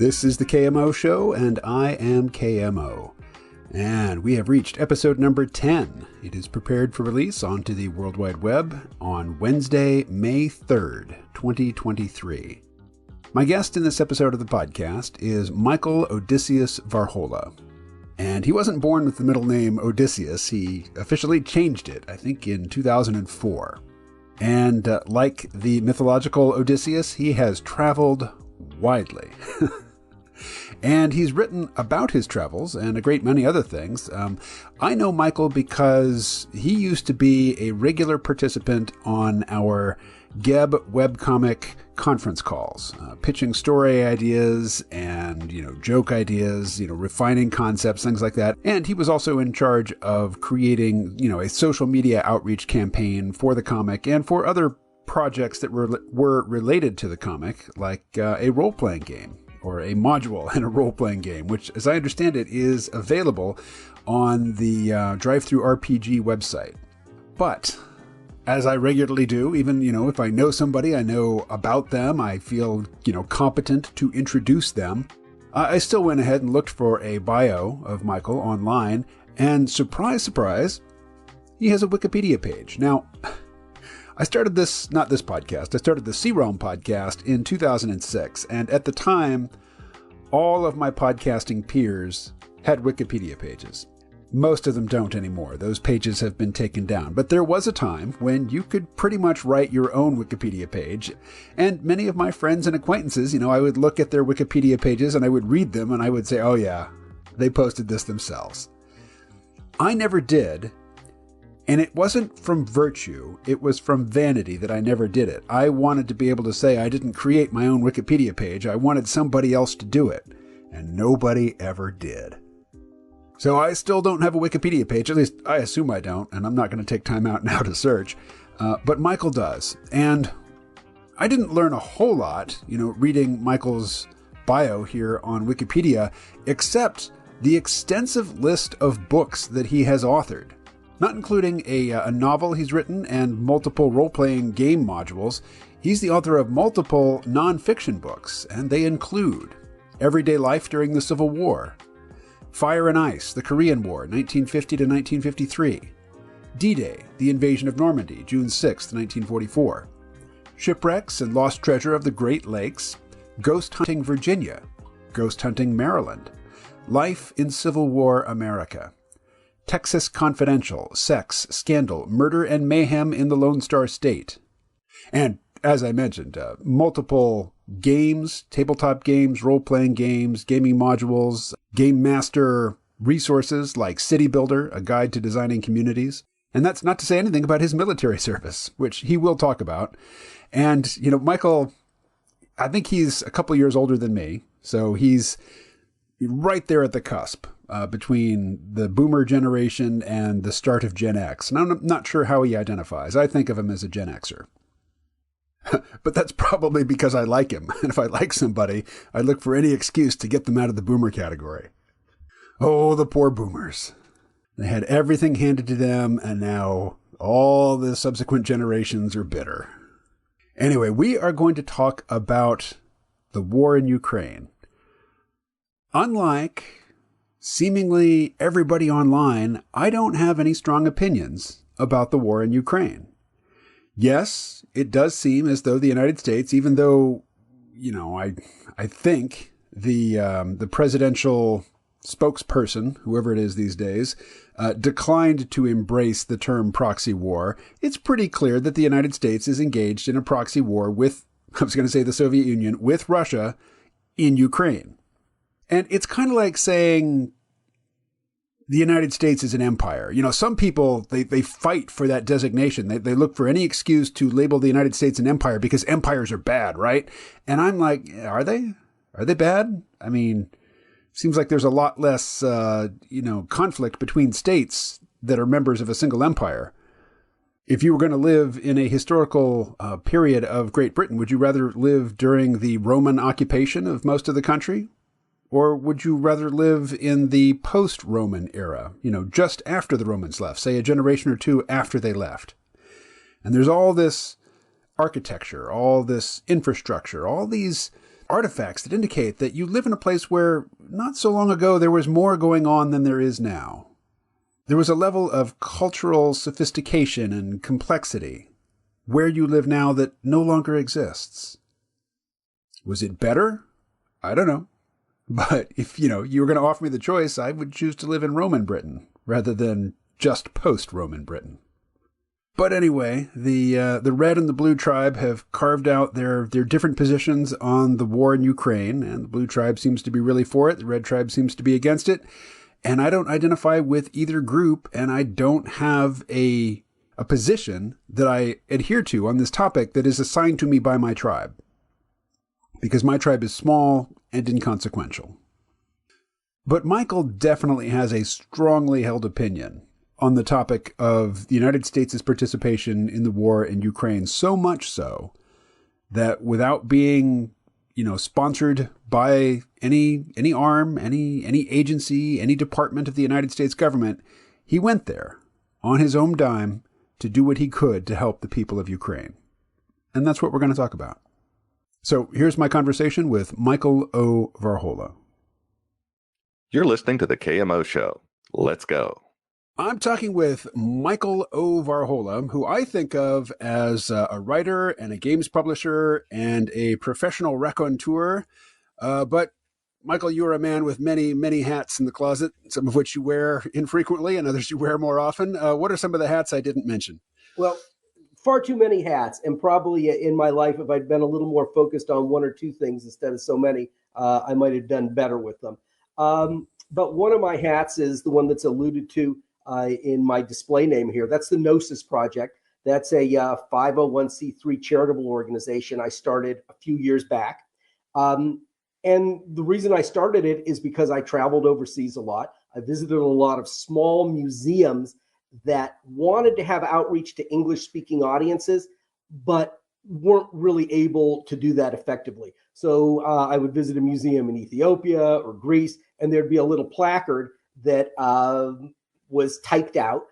This is the KMO Show, and I am KMO. And we have reached episode number 10. It is prepared for release onto the World Wide Web on Wednesday, May 3rd, 2023. My guest in this episode of the podcast is Michael Odysseus Varhola. And he wasn't born with the middle name Odysseus. He officially changed it, I think, in 2004. And like the mythological Odysseus, he has traveled widely. And he's written about his travels and a great many other things. I know Michael because he used to be a regular participant on our Geb webcomic conference calls, pitching story ideas and, joke ideas, refining concepts, things like that. And he was also in charge of creating, a social media outreach campaign for the comic and for other projects that were related to the comic, like a role-playing game or a module in a role-playing game, which, as I understand it, is available on the Drive-Thru RPG website. But as I regularly do, even, if I know somebody, I know about them, I feel, competent to introduce them, I still went ahead and looked for a bio of Michael online, and surprise, surprise, he has a Wikipedia page. Now, I started the C-Realm podcast in 2006, and at the time, all of my podcasting peers had Wikipedia pages. Most of them don't anymore. Those pages have been taken down. But there was a time when you could pretty much write your own Wikipedia page, and many of my friends and acquaintances, I would look at their Wikipedia pages and I would read them and I would say, oh yeah, they posted this themselves. I never did. And it wasn't from virtue, it was from vanity that I never did it. I wanted to be able to say I didn't create my own Wikipedia page. I wanted somebody else to do it. And nobody ever did. So I still don't have a Wikipedia page, at least I assume I don't, and I'm not going to take time out now to search. But Michael does. And I didn't learn a whole lot, reading Michael's bio here on Wikipedia, except the extensive list of books that he has authored. Not including a novel he's written and multiple role-playing game modules, he's the author of multiple non-fiction books, and they include Everyday Life During the Civil War, Fire and Ice, The Korean War, 1950 to 1953, D-Day, The Invasion of Normandy, June 6, 1944, Shipwrecks and Lost Treasure of the Great Lakes, Ghost Hunting Virginia, Ghost Hunting Maryland, Life in Civil War America, Texas Confidential, Sex, Scandal, Murder and Mayhem in the Lone Star State. And, as I mentioned, multiple games, tabletop games, role-playing games, gaming modules, Game Master resources like City Builder, a guide to designing communities. And that's not to say anything about his military service, which he will talk about. And, Michael, I think he's a couple years older than me, so he's right there at the cusp. Between the boomer generation and the start of Gen X. And I'm not sure how he identifies. I think of him as a Gen Xer. But that's probably because I like him. And if I like somebody, I look for any excuse to get them out of the boomer category. Oh, the poor boomers. They had everything handed to them, and now all the subsequent generations are bitter. Anyway, we are going to talk about the war in Ukraine. Unlike seemingly everybody online, I don't have any strong opinions about the war in Ukraine. Yes, it does seem as though the United States, even though, I think the presidential spokesperson, whoever it is these days, declined to embrace the term proxy war, it's pretty clear that the United States is engaged in a proxy war with, I was going to say the Soviet Union, with Russia in Ukraine. And it's kind of like saying the United States is an empire. Some people, they fight for that designation. They look for any excuse to label the United States an empire because empires are bad, right? And I'm like, are they? Are they bad? I mean, seems like there's a lot less, conflict between states that are members of a single empire. If you were going to live in a historical period of Great Britain, would you rather live during the Roman occupation of most of the country? Or would you rather live in the post-Roman era, just after the Romans left, say a generation or two after they left? And there's all this architecture, all this infrastructure, all these artifacts that indicate that you live in a place where not so long ago there was more going on than there is now. There was a level of cultural sophistication and complexity where you live now that no longer exists. Was it better? I don't know. But if, you were going to offer me the choice, I would choose to live in Roman Britain rather than just post-Roman Britain. But anyway, the red and the blue tribe have carved out their different positions on the war in Ukraine, and the blue tribe seems to be really for it. The red tribe seems to be against it. And I don't identify with either group, and I don't have a position that I adhere to on this topic that is assigned to me by my tribe. Because my tribe is small and inconsequential. But Michael definitely has a strongly held opinion on the topic of the United States' participation in the war in Ukraine, so much so that without being, sponsored by any arm, any agency, any department of the United States government, he went there on his own dime to do what he could to help the people of Ukraine. And that's what we're going to talk about. So here's my conversation with Michael O. Varhola. You're listening to the KMO Show. Let's go. I'm talking with Michael O. Varhola, who I think of as a writer and a games publisher and a professional raconteur. But Michael, you are a man with many, many hats in the closet, some of which you wear infrequently and others you wear more often. What are some of the hats I didn't mention? Well, far too many hats, and probably in my life, if I'd been a little more focused on one or two things instead of so many, I might have done better with them. But one of my hats is the one that's alluded to in my display name here. That's the Gnosis Project. That's a 501c3 charitable organization I started a few years back. And the reason I started it is because I traveled overseas a lot. I visited a lot of small museums that wanted to have outreach to English-speaking audiences, but weren't really able to do that effectively. So I would visit a museum in Ethiopia or Greece, and there'd be a little placard that was typed out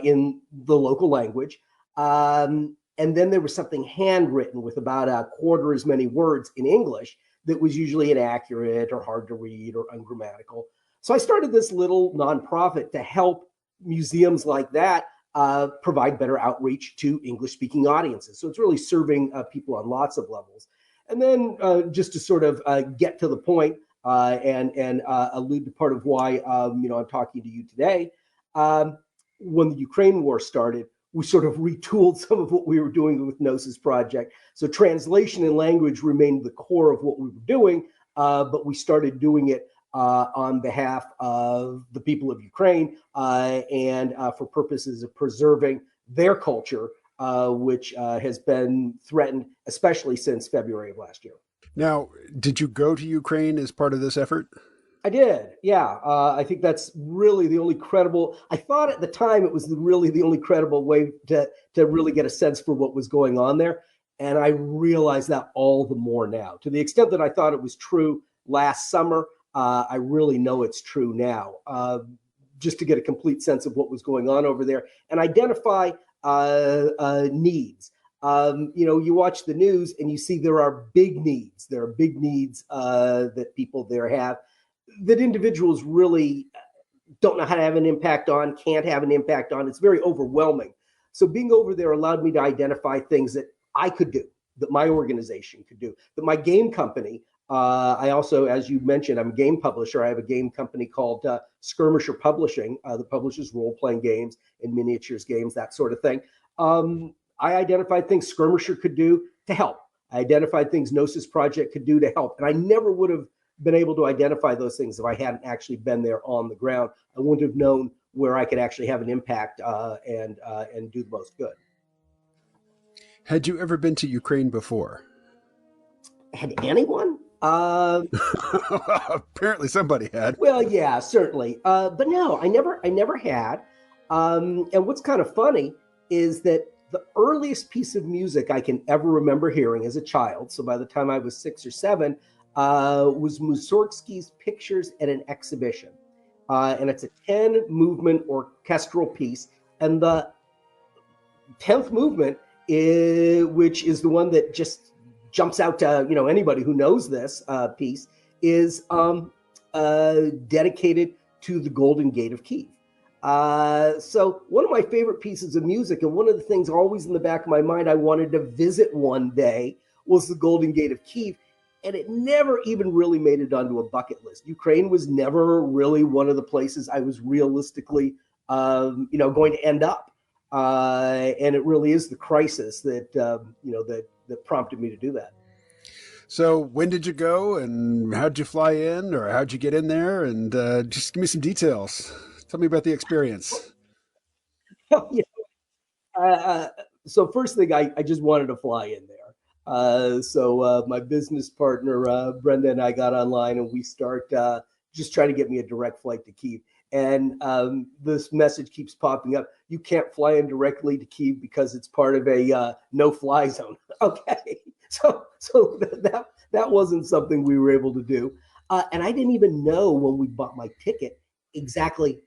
in the local language. And then there was something handwritten with about a quarter as many words in English that was usually inaccurate or hard to read or ungrammatical. So I started this little nonprofit to help museums like that provide better outreach to English-speaking audiences. So it's really serving people on lots of levels. And then just to sort of get to the point and allude to part of why I'm talking to you today, when the Ukraine war started, we sort of retooled some of what we were doing with Gnosis Project. So translation and language remained the core of what we were doing, but we started doing it on behalf of the people of Ukraine and for purposes of preserving their culture, which has been threatened, especially since February of last year. Now, did you go to Ukraine as part of this effort? I did, yeah. I think that's really the only credible, I thought at the time it was really the only credible way to really get a sense for what was going on there. And I realize that all the more now. To the extent that I thought it was true last summer, I really know it's true now, just to get a complete sense of what was going on over there and identify needs. You watch the news and you see there are big needs. There are big needs that people there have that individuals really don't know how to have an impact on, can't have an impact on. It's very overwhelming. So being over there allowed me to identify things that I could do, that my organization could do, that my game company, I also, as you mentioned, I'm a game publisher. I have a game company called Skirmisher Publishing that publishes role-playing games and miniatures games, that sort of thing. I identified things Skirmisher could do to help. I identified things Gnosis Project could do to help. And I never would have been able to identify those things if I hadn't actually been there on the ground. I wouldn't have known where I could actually have an impact and do the most good. Had you ever been to Ukraine before? Had anyone? Apparently somebody had. Well, yeah, certainly. But no, I never had. And what's kind of funny is that the earliest piece of music I can ever remember hearing as a child, so by the time I was 6 or 7, was Mussorgsky's Pictures at an Exhibition. And it's a 10-movement orchestral piece. And the 10th movement, which is the one that just jumps out to anybody who knows this piece is dedicated to the Golden Gate of Kiev. So one of my favorite pieces of music, and one of the things always in the back of my mind I wanted to visit one day, was the Golden Gate of Kiev. And it never even really made it onto a bucket list. Ukraine was never really one of the places I was realistically, going to end up. And it really is the crisis that, that prompted me to do that. So when did you go, and how'd you fly in, or how'd you get in there? And just give me some details. Tell me about the experience. So first thing, I just wanted to fly in there. So my business partner, Brenda, and I got online, and we start just trying to get me a direct flight to Kyiv. And this message keeps popping up. You can't fly in directly to Kyiv because it's part of a no-fly zone. Okay, so that wasn't something we were able to do. And I didn't even know when we bought my ticket exactly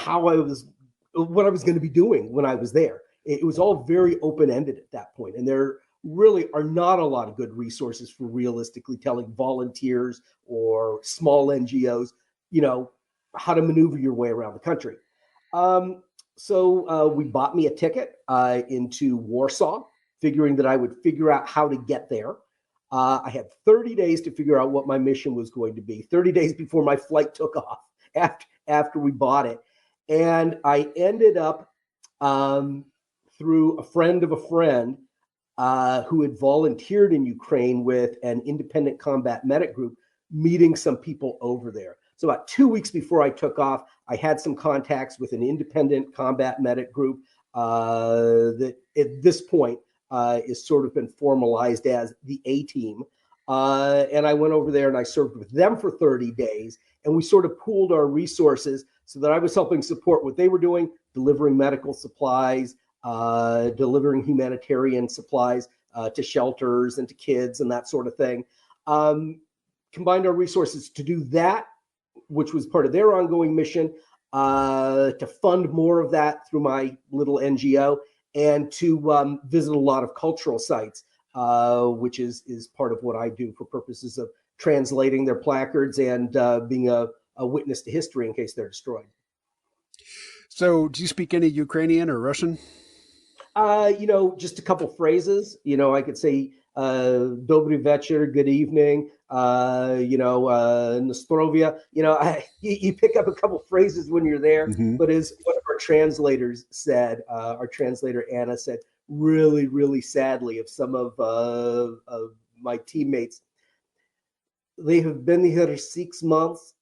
what I was going to be doing when I was there. It was all very open-ended at that point, and there really are not a lot of good resources for realistically telling volunteers or small NGOs, how to maneuver your way around the country. So we bought me a ticket into Warsaw, figuring that I would figure out how to get there. I had 30 days to figure out what my mission was going to be, 30 days before my flight took off after we bought it. And I ended up through a friend of a friend who had volunteered in Ukraine with an independent combat medic group, meeting some people over there. So about 2 weeks before I took off, I had some contacts with an independent combat medic group that at this point is sort of been formalized as the A-Team. And I went over there and I served with them for 30 days. And we sort of pooled our resources so that I was helping support what they were doing, delivering medical supplies, delivering humanitarian supplies to shelters and to kids and that sort of thing. Combined our resources to do that, which was part of their ongoing mission, to fund more of that through my little NGO, and to visit a lot of cultural sites, which is part of what I do for purposes of translating their placards and being a witness to history in case they're destroyed. So do you speak any Ukrainian or Russian? Just a couple phrases. I could say "Dobry večer," good evening. Nostrovia. You pick up a couple phrases when you're there. Mm-hmm. But as one of our translators said, our translator Anna said, really, really sadly, of some of my teammates, they have been here 6 months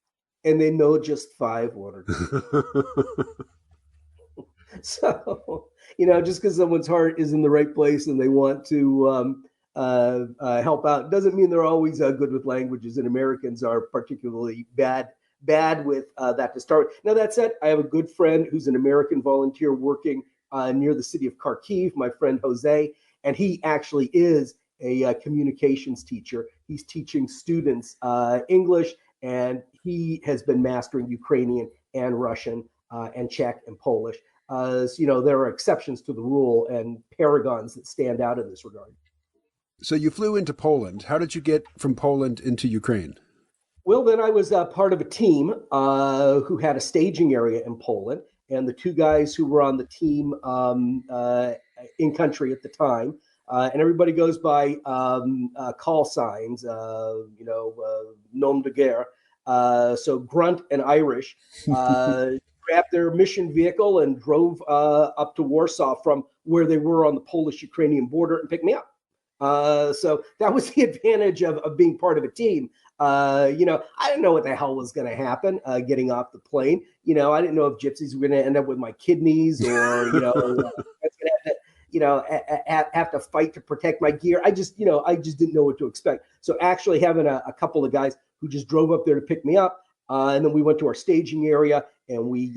and they know just 5 words. So, just because someone's heart is in the right place and they want to help out doesn't mean they're always good with languages. And Americans are particularly bad with that to start. Now, that said, I have a good friend who's an American volunteer working near the city of Kharkiv, my friend Jose, and he actually is a communications teacher. He's teaching students English, and he has been mastering Ukrainian and Russian and Czech and Polish. There are exceptions to the rule and paragons that stand out in this regard. So you flew into Poland. How did you get from Poland into Ukraine? Well, then I was part of a team who had a staging area in Poland. And the 2 guys who were on the team in country at the time, and everybody goes by call signs, nom de guerre. So Grunt and Irish grabbed their mission vehicle and drove up to Warsaw from where they were on the Polish-Ukrainian border and picked me up. So that was the advantage of being part of a team. I didn't know what the hell was going to happen getting off the plane. I didn't know if gypsies were going to end up with my kidneys or, I was going to have to fight to protect my gear. I just didn't know what to expect. So actually having a couple of guys who just drove up there to pick me up, and then we went to our staging area and we,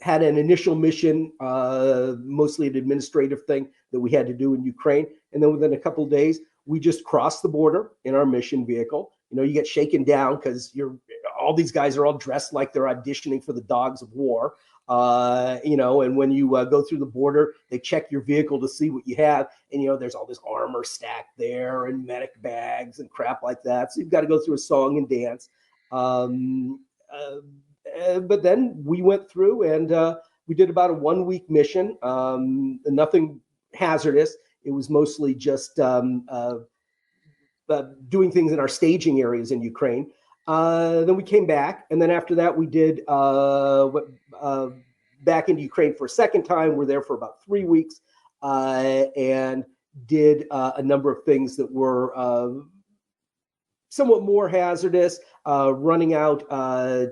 had an initial mission, mostly an administrative thing that we had to do in Ukraine. And then within a couple of days, we just crossed the border in our mission vehicle. You get shaken down because all all these guys are all dressed like they're auditioning for the Dogs of War. And when you go through the border, they check your vehicle to see what you have. And, there's all this armor stacked there and medic bags and crap like that. So you've got to go through a song and dance. But then we went through and we did about a 1-week mission. Nothing hazardous. It was mostly just doing things in our staging areas in Ukraine. Then we came back, and then after that, we did back into Ukraine for a second time. We're there for about 3 weeks and did a number of things that were somewhat more hazardous, running out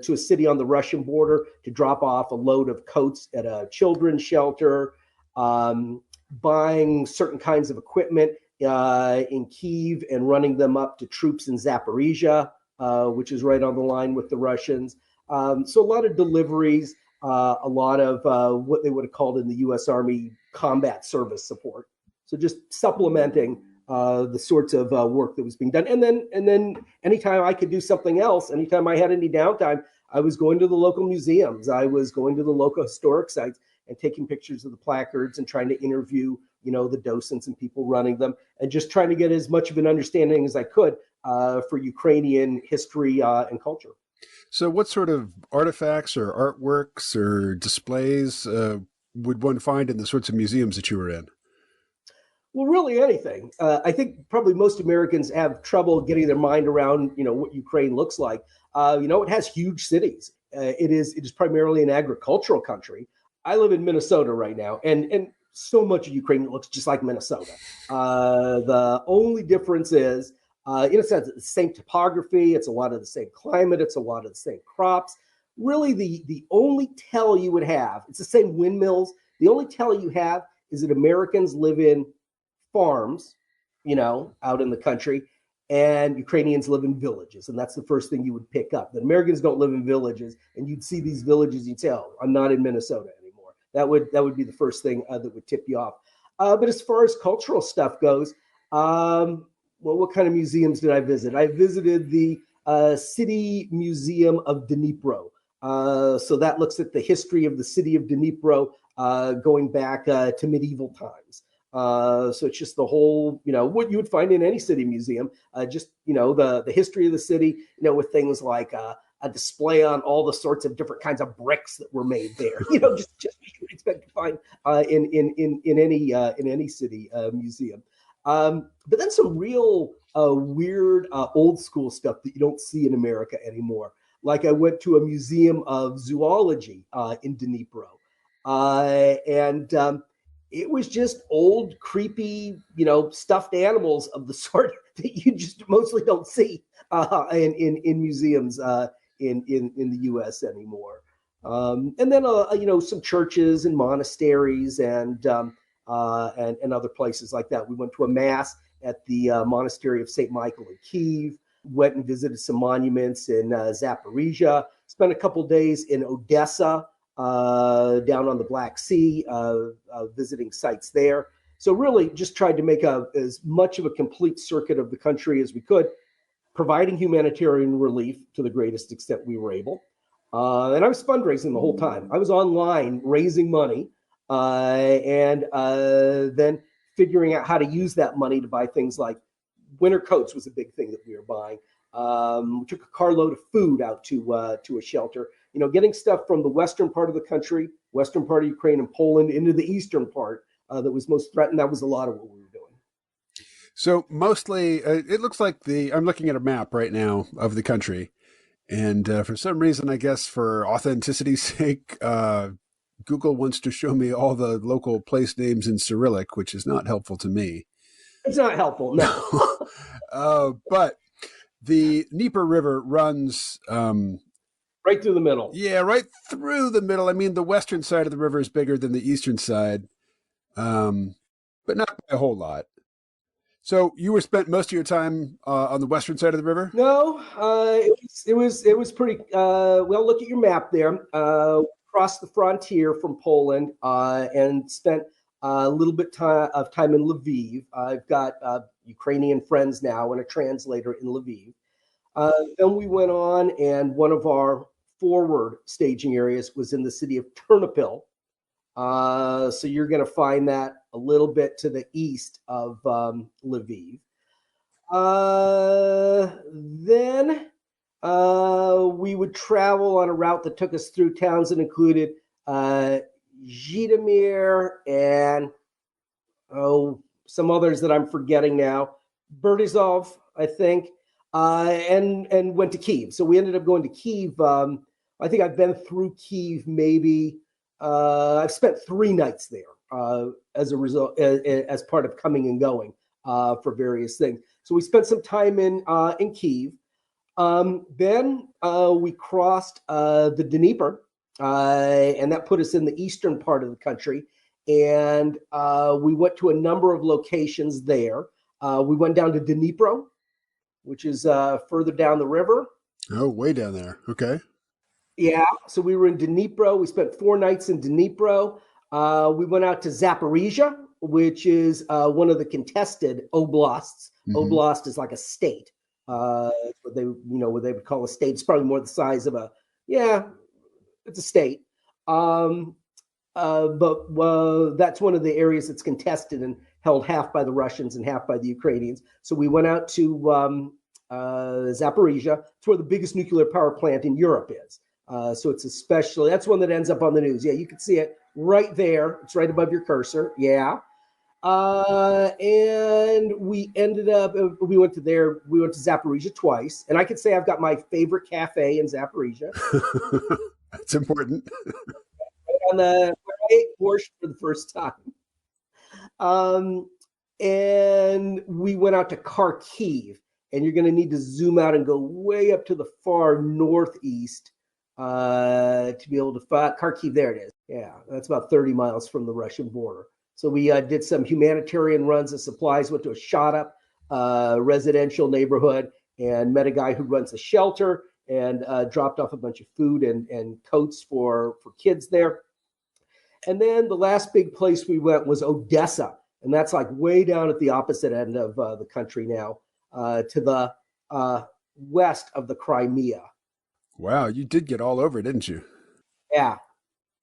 to a city on the Russian border to drop off a load of coats at a children's shelter, buying certain kinds of equipment in Kyiv and running them up to troops in Zaporizhia, which is right on the line with the Russians. So a lot of deliveries, a lot of what they would have called in the U.S. Army combat service support. So just supplementing the sorts of work that was being done. And then anytime I could do something else, anytime I had any downtime, I was going to the local museums. I was going to the local historic sites and taking pictures of the placards and trying to interview, the docents and people running them, and just trying to get as much of an understanding as I could for Ukrainian history and culture. So what sort of artifacts or artworks or displays would one find in the sorts of museums that you were in? Well, really anything. I think probably most Americans have trouble getting their mind around, what Ukraine looks like. It has huge cities. It is primarily an agricultural country. I live in Minnesota right now, and so much of Ukraine looks just like Minnesota. The only difference is, in a sense, it's the same topography. It's a lot of the same climate. It's a lot of the same crops. Really, the only tell you would have, it's the same windmills. The only tell you have is that Americans live in farms, out in the country, and Ukrainians live in villages. And that's the first thing you would pick up. That Americans don't live in villages, and you'd see these villages, you'd say, oh, I'm not in Minnesota anymore. That would be the first thing that would tip you off. But as far as cultural stuff goes, what kind of museums did I visit? I visited the City Museum of Dnipro. So that looks at the history of the city of Dnipro going back to medieval times. So it's just the whole, what you would find in any city museum, the history of the city, with things like a display on all the sorts of different kinds of bricks that were made there, just what you would expect to find in any city museum. But then some real weird old school stuff that you don't see in America anymore. Like I went to a museum of zoology in Dnipro, and it was just old, creepy, stuffed animals of the sort that you just mostly don't see in museums in the U.S. anymore. And then some churches and monasteries and other places like that. We went to a mass at the monastery of St. Michael in Kyiv. Went and visited some monuments in Zaporizhia. Spent a couple days in Odessa, down on the Black Sea, visiting sites there. So really just tried to make as much of a complete circuit of the country as we could, providing humanitarian relief to the greatest extent we were able. And I was fundraising the whole time. I was online raising money and then figuring out how to use that money to buy things like winter coats was a big thing that we were buying. We took a carload of food out to a shelter, getting stuff from the western part of the country, western part of Ukraine and Poland into the eastern part that was most threatened. That was a lot of what we were doing. So mostly, it looks like I'm looking at a map right now of the country. And for some reason, I guess for authenticity's sake, Google wants to show me all the local place names in Cyrillic, which is not helpful to me. It's not helpful, no. But the Dnieper River runs right through the middle. Yeah, right through the middle. I mean, the western side of the river is bigger than the eastern side, but not by a whole lot. So you spent most of your time on the western side of the river? No, it was pretty. Well, look at your map there. Crossed the frontier from Poland and spent a little bit of time in Lviv. I've got Ukrainian friends now and a translator in Lviv. Then we went on, and one of our forward staging areas was in the city of Ternopil. So you're going to find that a little bit to the east of Lviv. Then we would travel on a route that took us through towns that included Zhytomyr and some others that I'm forgetting now. Bertizov, I think, and went to Kyiv. So we ended up going to Kyiv. I think I've been through Kyiv maybe. I've spent 3 nights there as a result, as part of coming and going for various things. So we spent some time in Kyiv. Then we crossed the Dnieper, and that put us in the eastern part of the country. And we went to a number of locations there. We went down to Dnipro, which is further down the river. Oh, way down there. Okay. Yeah. So we were in Dnipro. We spent 4 nights in Dnipro. We went out to Zaporizhia, which is one of the contested oblasts. Mm-hmm. Oblast is like a state. What they, what they would call a state. It's probably more the size of it's a state. But that's one of the areas that's contested and held half by the Russians and half by the Ukrainians. So we went out to Zaporizhia. It's where the biggest nuclear power plant in Europe is. So it's that's one that ends up on the news. Yeah, you can see it right there. It's right above your cursor. Yeah. And we ended up, we went to Zaporizhia twice. And I could say I've got my favorite cafe in Zaporizhia. That's important. On the borscht for the first time. And we went out to Kharkiv, and you're going to need to zoom out and go way up to the far northeast to be able to find Kharkiv. There it is. Yeah, that's about 30 miles from the Russian border. So we did some humanitarian runs of supplies, went to a shot up residential neighborhood and met a guy who runs a shelter and dropped off a bunch of food and coats for kids there. And then the last big place we went was Odessa. And that's like way down at the opposite end of the country now, to the west of the Crimea. Wow, you did get all over, didn't you? Yeah.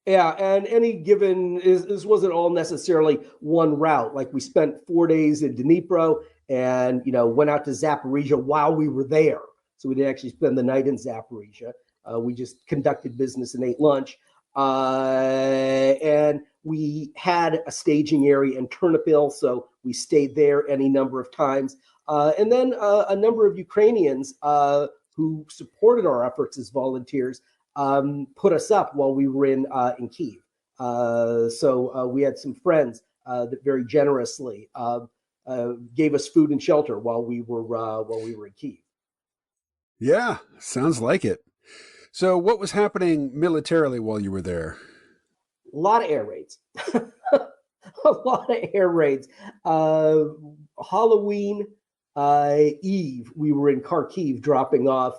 Yeah, and this wasn't all necessarily one route. Like we spent 4 days in Dnipro and, went out to Zaporizhia while we were there. So we didn't actually spend the night in Zaporizhia. We just conducted business and ate lunch. And we had a staging area in Ternopil, so we stayed there any number of times. And then a number of Ukrainians who supported our efforts as volunteers put us up while we were in Kyiv. So we had some friends that very generously gave us food and shelter while we were in Kyiv. Yeah, sounds like it. So what was happening militarily while you were there? A lot of air raids. A lot of air raids. Halloween Eve, we were in Kharkiv dropping off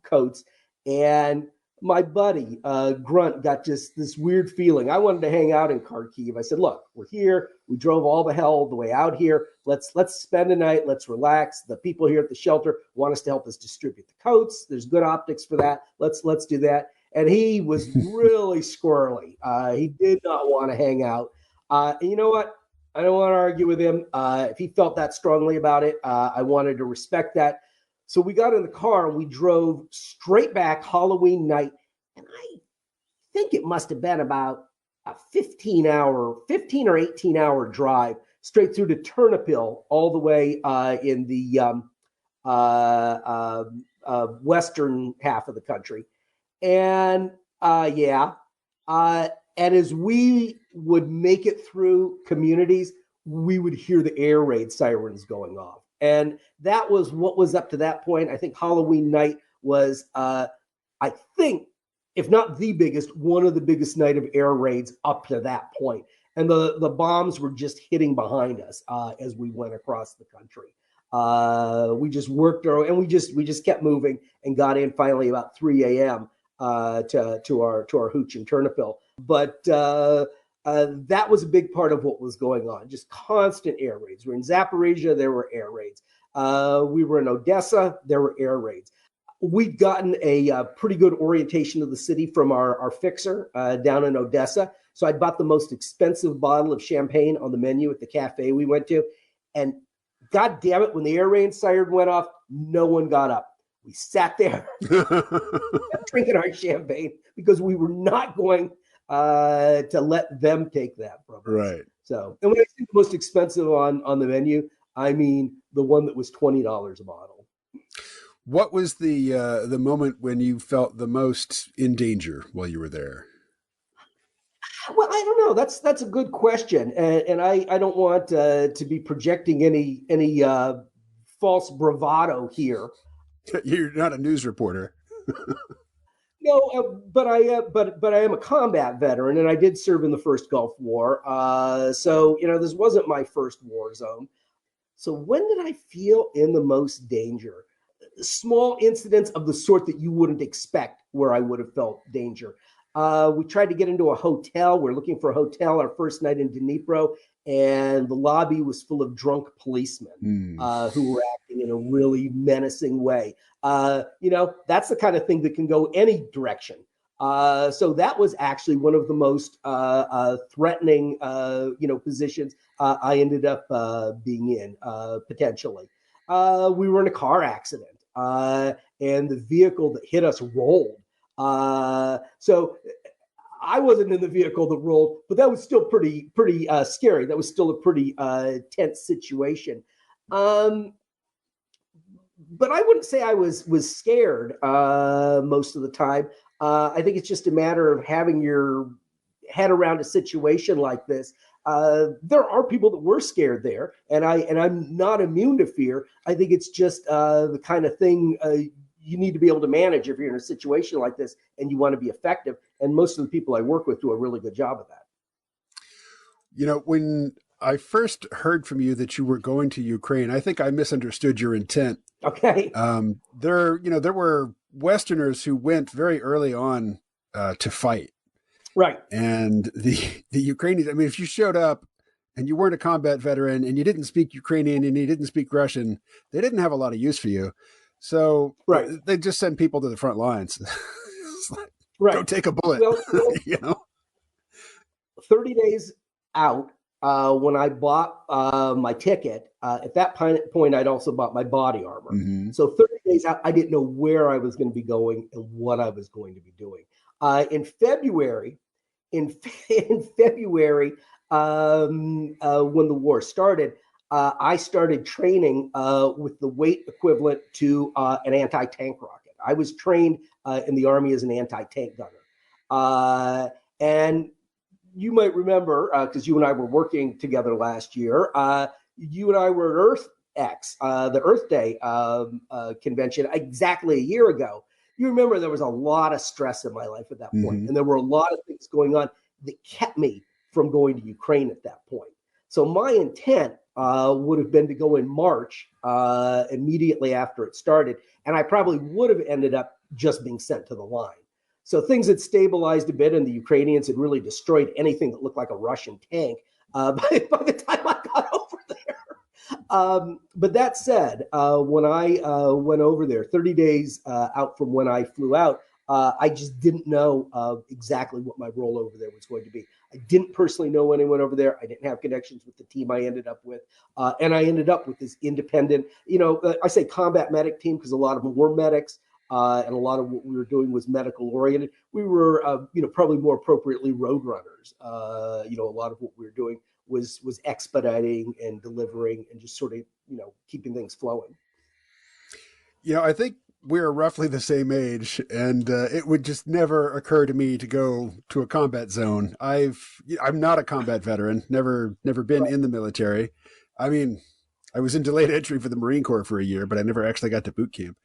coats, and my buddy Grunt got just this weird feeling. I wanted to hang out in Kharkiv. I said, "Look, we're here. We drove all the hell the way out here. Let's spend a night. Let's relax. The people here at the shelter want us to help us distribute the coats. There's good optics for that. Let's do that." And he was really squirrely. He did not want to hang out. And you know what? I don't want to argue with him. If he felt that strongly about it, I wanted to respect that. So we got in the car and we drove straight back Halloween night. And I think it must have been about a 15 or 18 hour drive straight through to Ternopil, all the way in the western half of the country. And and as we would make it through communities, we would hear the air raid sirens going off. And that was what was up to that point. I think Halloween night was, I think, if not the biggest, one of the biggest night of air raids up to that point. And the bombs were just hitting behind us as we went across the country. We just worked and we just kept moving and got in finally about 3 a.m. to our hooch in Ternopil. But That was a big part of what was going on. Just constant air raids. We're in Zaporizhia, there were air raids. We were in Odessa, there were air raids. We'd gotten a pretty good orientation of the city from our fixer down in Odessa. So I bought the most expensive bottle of champagne on the menu at the cafe we went to. And God damn it, when the air raid siren went off, no one got up. We sat there drinking our champagne because we were not going to let them take that from us. Right. So, and when I say the most expensive on the menu, I mean the one that was $20 a bottle. What was the moment when you felt the most in danger while you were there? Well, I don't know. That's a good question, and I don't want to be projecting any false bravado here. You're not a news reporter. No, but I am a combat veteran, and I did serve in the first Gulf War. So this wasn't my first war zone. So when did I feel in the most danger? Small incidents of the sort that you wouldn't expect where I would have felt danger. We tried to get into a hotel. We're looking for a hotel our first night in Dnipro, and the lobby was full of drunk policemen who were acting in a really menacing way. That's the kind of thing that can go any direction. So that was actually one of the most threatening, positions I ended up being in potentially. We were in a car accident, and the vehicle that hit us rolled. So I wasn't in the vehicle that rolled, but that was still pretty scary. That was still a pretty tense situation. But I wouldn't say I was scared most of the time. I think it's just a matter of having your head around a situation like this. There are people that were scared there, and I'm not immune to fear. I think it's just the kind of thing you need to be able to manage if you're in a situation like this and you want to be effective. And most of the people I work with do a really good job of that. When I first heard from you that you were going to Ukraine, I think I misunderstood your intent. Okay. There were Westerners who went very early on to fight. Right. And the Ukrainians, I mean, if you showed up and you weren't a combat veteran and you didn't speak Ukrainian and you didn't speak Russian, they didn't have a lot of use for you. So they just send people to the front lines. Like, go take a bullet. Well, 30 days out, when I bought my ticket, at that point, I'd also bought my body armor. Mm-hmm. So 30 days out, I didn't know where I was going to be going and what I was going to be doing. In February, when the war started, I started training with the weight equivalent to an anti-tank rocket. I was trained in the Army as an anti-tank gunner. And you might remember, because you and I were working together last year, you and I were at EarthX, the Earth Day convention, exactly a year ago. You remember there was a lot of stress in my life at that point, mm-hmm. and there were a lot of things going on that kept me from going to Ukraine at that point. So my intent would have been to go in March immediately after it started, and I probably would have ended up just being sent to the line. So things had stabilized a bit, and the Ukrainians had really destroyed anything that looked like a Russian tank by the time I got over there. But that said, when I went over there, 30 days out from when I flew out, I just didn't know exactly what my role over there was going to be. I didn't personally know anyone over there. I didn't have connections with the team I ended up with. And I ended up with this independent, I say combat medic team because a lot of them were medics. And a lot of what we were doing was medical oriented. We were, probably more appropriately road runners. A lot of what we were doing was expediting and delivering and just sort of, keeping things flowing. I think we're roughly the same age, and it would just never occur to me to go to a combat zone. I'm not a combat veteran, never been in the military. I mean, I was in delayed entry for the Marine Corps for a year, but I never actually got to boot camp.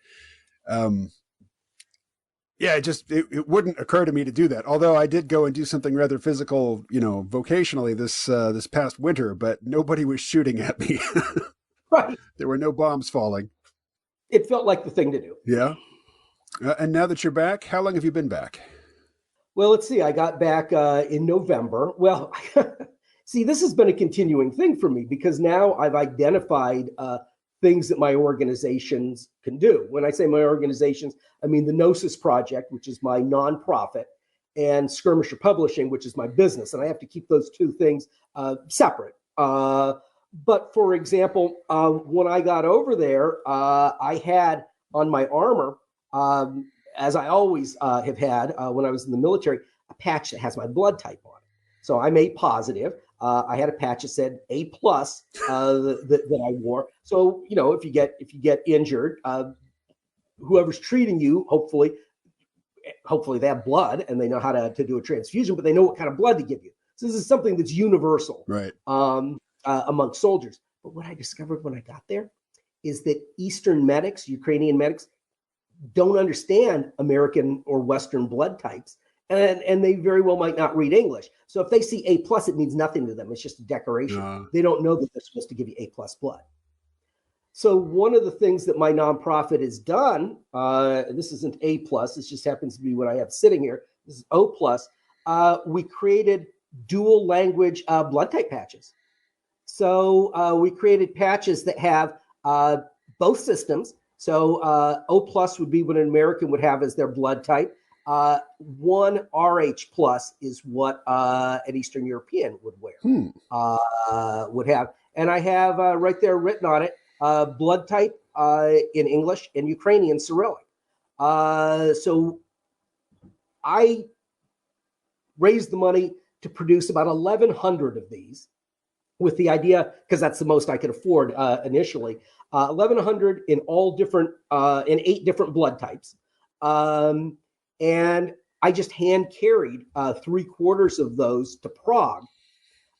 It wouldn't occur to me to do that. Although I did go and do something rather physical, vocationally this past winter, but nobody was shooting at me. Right. There were no bombs falling. It felt like the thing to do. Yeah. And now that you're back, how long have you been back? Well, let's see. I got back in November. Well, see, this has been a continuing thing for me because now I've identified things that my organizations can do. When I say my organizations, I mean the Gnosis Project, which is my nonprofit, and Skirmisher Publishing, which is my business. And I have to keep those two things separate. But for example, when I got over there, I had on my armor, as I always have had when I was in the military, a patch that has my blood type on it. So I'm A positive. I had a patch that said A plus that I wore. So if you get injured, whoever's treating you, hopefully they have blood and they know how to do a transfusion, but they know what kind of blood to give you. So this is something that's universal, right? Among soldiers. But what I discovered when I got there is that Eastern medics, Ukrainian medics, don't understand American or Western blood types, and they very well might not read English. So if they see A plus, it means nothing to them. It's just a decoration. They don't know that they're supposed to give you A plus blood. So one of the things that my nonprofit has done, this isn't A plus, this just happens to be what I have sitting here. This is O plus. We created dual language blood type patches. So we created patches that have both systems. So O plus would be what an American would have as their blood type. 1 RH plus is what an Eastern European would wear, would have. And I have right there written on it, blood type in English and Ukrainian Cyrillic. So I raised the money to produce about 1,100 of these with the idea, because that's the most I could afford initially, 1,100 in all different, in 8 different blood types. And I just hand carried 3/4 of those to Prague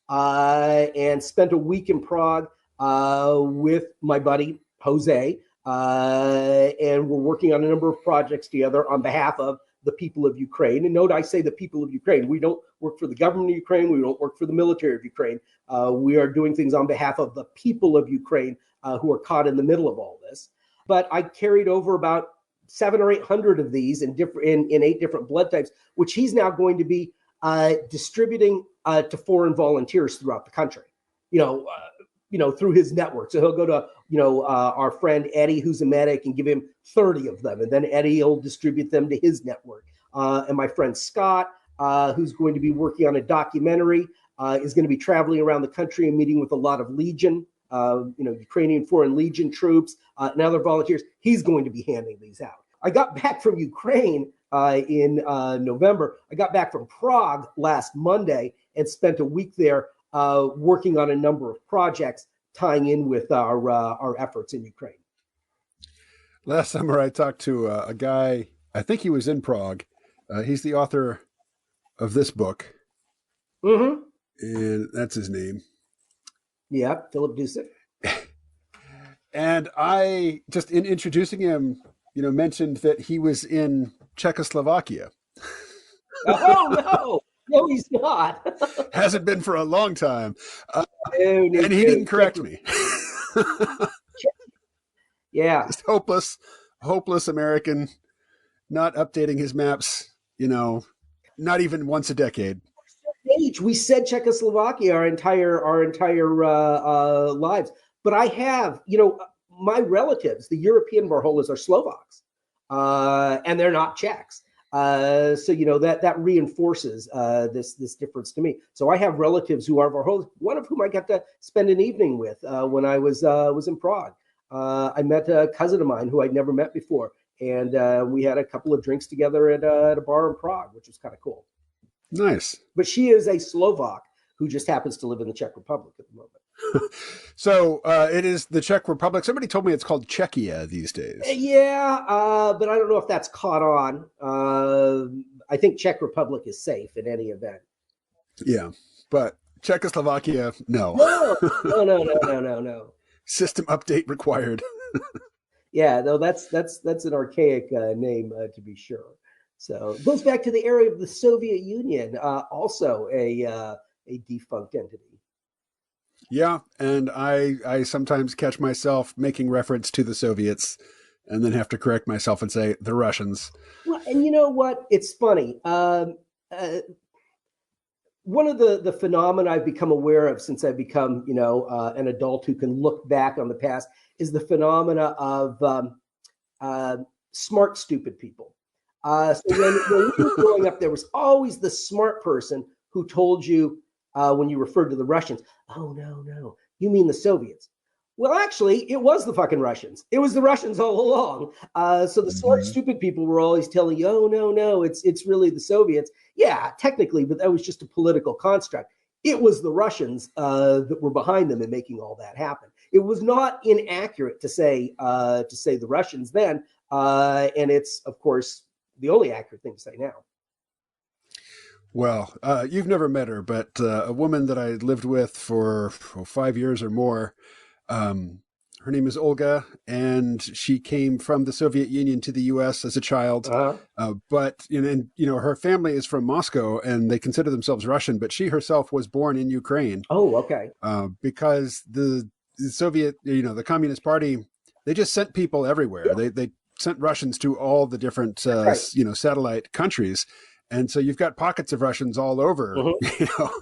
and spent a week in Prague with my buddy, Jose. And we're working on a number of projects together on behalf of the people of Ukraine. And note, I say the people of Ukraine. We don't work for the government of Ukraine. We don't work for the military of Ukraine. We are doing things on behalf of the people of Ukraine who are caught in the middle of all this. But I carried over about 700 or 800 of these in 8 different blood types, which he's now going to be distributing to foreign volunteers throughout the country. Through his network. So he'll go to, our friend Eddie, who's a medic, and give him 30 of them. And then Eddie will distribute them to his network. And my friend Scott, who's going to be working on a documentary, is going to be traveling around the country and meeting with a lot of Legion, Ukrainian Foreign Legion troops and other volunteers. He's going to be handing these out. I got back from Ukraine in November. I got back from Prague last Monday and spent a week there working on a number of projects tying in with our efforts in Ukraine. Last summer, I talked to a guy, I think he was in Prague. He's the author of this book. Mm-hmm. And that's his name. Yeah, Philip Dusek. And I, just in introducing him, mentioned that he was in Czechoslovakia. Oh, no. No, he's not. Hasn't been for a long time. And he didn't correct me. Yeah. Just hopeless American, not updating his maps, not even once a decade. We said Czechoslovakia our entire lives. But I have, my relatives, the European Varholas, are Slovaks, and they're not Czechs. So that reinforces this difference to me. So I have relatives who are Varholas, one of whom I got to spend an evening with when I was in Prague. I met a cousin of mine who I'd never met before, and we had a couple of drinks together at a bar in Prague, which was kind of cool. Nice. But she is a Slovak who just happens to live in the Czech Republic at the moment. So it is the Czech Republic. Somebody told me it's called Czechia these days. Yeah, but I don't know if that's caught on. I think Czech Republic is safe in any event. Yeah, but Czechoslovakia, no. No. System update required. Yeah, though that's an archaic name to be sure. So it goes back to the area of the Soviet Union, also a defunct entity. Yeah, and I sometimes catch myself making reference to the Soviets and then have to correct myself and say the Russians. Well, and you know what? It's funny. one of the phenomena I've become aware of since I've become, an adult who can look back on the past is the phenomena of smart, stupid people. So when we were growing up, there was always the smart person who told you when you referred to the Russians, oh, no, you mean the Soviets. Well, actually, it was the fucking Russians. It was the Russians all along. So the smart, stupid people were always telling you, oh, no, it's really the Soviets. Yeah, technically, but that was just a political construct. It was the Russians that were behind them in making all that happen. It was not inaccurate to say the Russians then, and it's, of course, the only accurate thing to say now. Well, you've never met her, but a woman that I lived with for 5 years or more, her name is Olga, and she came from the Soviet Union to the U.S. as a child. But her family is from Moscow, and they consider themselves Russian. But she herself was born in Ukraine. Oh, okay. Because the Soviet, the Communist Party, they just sent people everywhere. Yeah. They sent Russians to all the different satellite countries. And so you've got pockets of Russians all over,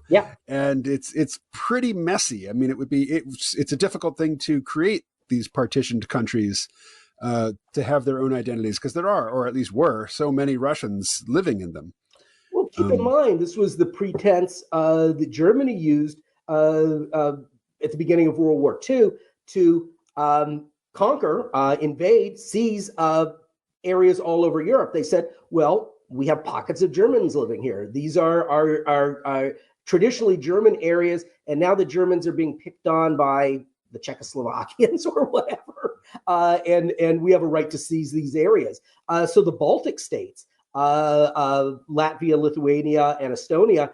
Yeah. And it's pretty messy. I mean, it's a difficult thing to create these partitioned countries to have their own identities, because there are, or at least were, so many Russians living in them. Well, keep in mind, this was the pretense that Germany used at the beginning of World War II to conquer, invade, seize areas all over Europe. They said, well, we have pockets of Germans living here. These are traditionally German areas, and now the Germans are being picked on by the Czechoslovakians or whatever, and we have a right to seize these areas. So the Baltic states, Latvia, Lithuania, and Estonia,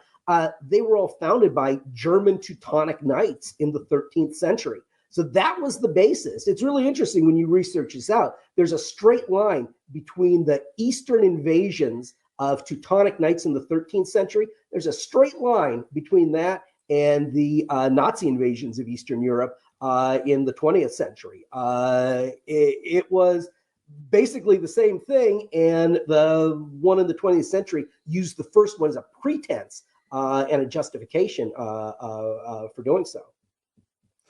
they were all founded by German Teutonic Knights in the 13th century. So that was the basis. It's really interesting when you research this out. There's a straight line between the Eastern invasions of Teutonic Knights in the 13th century. There's a straight line between that and the Nazi invasions of Eastern Europe in the 20th century. It was basically the same thing, and the one in the 20th century used the first one as a pretense and a justification for doing so.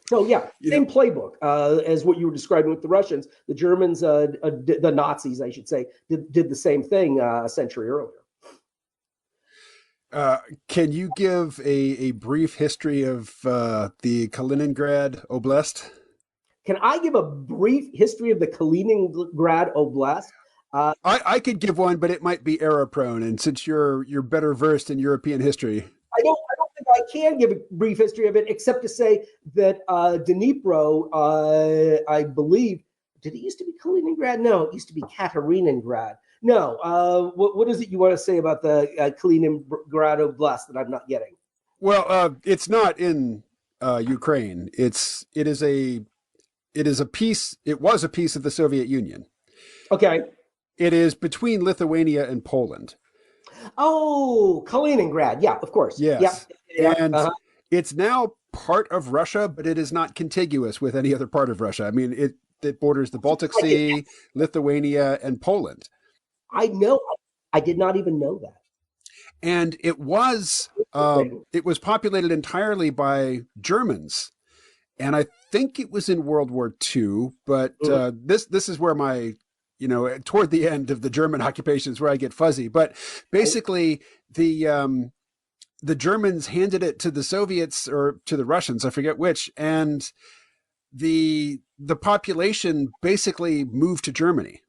So yeah, same playbook as what you were describing with the Russians. The Germans, the Nazis, I should say, did the same thing a century earlier. Can you give a brief history of the Kaliningrad Oblast? Can I give a brief history of the Kaliningrad Oblast? I could give one, but it might be error prone. And since you're better versed in European history, I don't think I can give a brief history of it, except to say that Dnipro, I believe, did it used to be Kaliningrad? No, it used to be Katarinengrad. No, what is it you want to say about the Kaliningrad Oblast that I'm not getting? Well, it's not in Ukraine. It was a piece of the Soviet Union. Okay. It is between Lithuania and Poland. Oh, Kaliningrad. Yeah, of course. Yes. Yeah. And it's now part of Russia, but it is not contiguous with any other part of Russia. I mean, it borders the Baltic Sea, Lithuania, and Poland. I know. I did not even know that. And it was populated entirely by Germans. And I think it was in World War II, but this is where my, toward the end of the German occupation is where I get fuzzy. But basically, the Germans handed it to the Soviets or to the Russians, I forget which, and the population basically moved to Germany.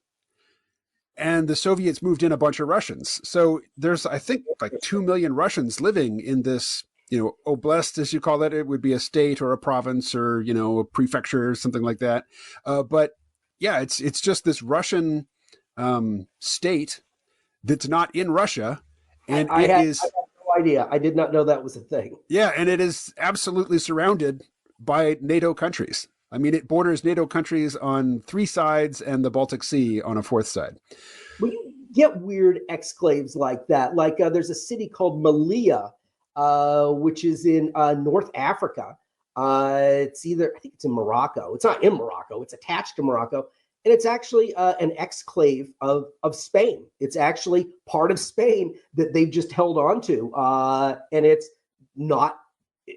And the Soviets moved in a bunch of Russians. So there's, I think, like 2 million Russians living in this, oblast, as you call it. It would be a state or a province or, a prefecture or something like that. But yeah, it's just this Russian state that's not in Russia. And I had no idea. I did not know that was a thing. Yeah, and it is absolutely surrounded by NATO countries. I mean, it borders NATO countries on 3 sides and the Baltic Sea on a 4th side. Well, you get weird exclaves like that. Like there's a city called Malia, which is in North Africa. I think it's in Morocco. It's not in Morocco. It's attached to Morocco. and it's actually an exclave of Spain. It's actually part of Spain that they've just held on to, and it's not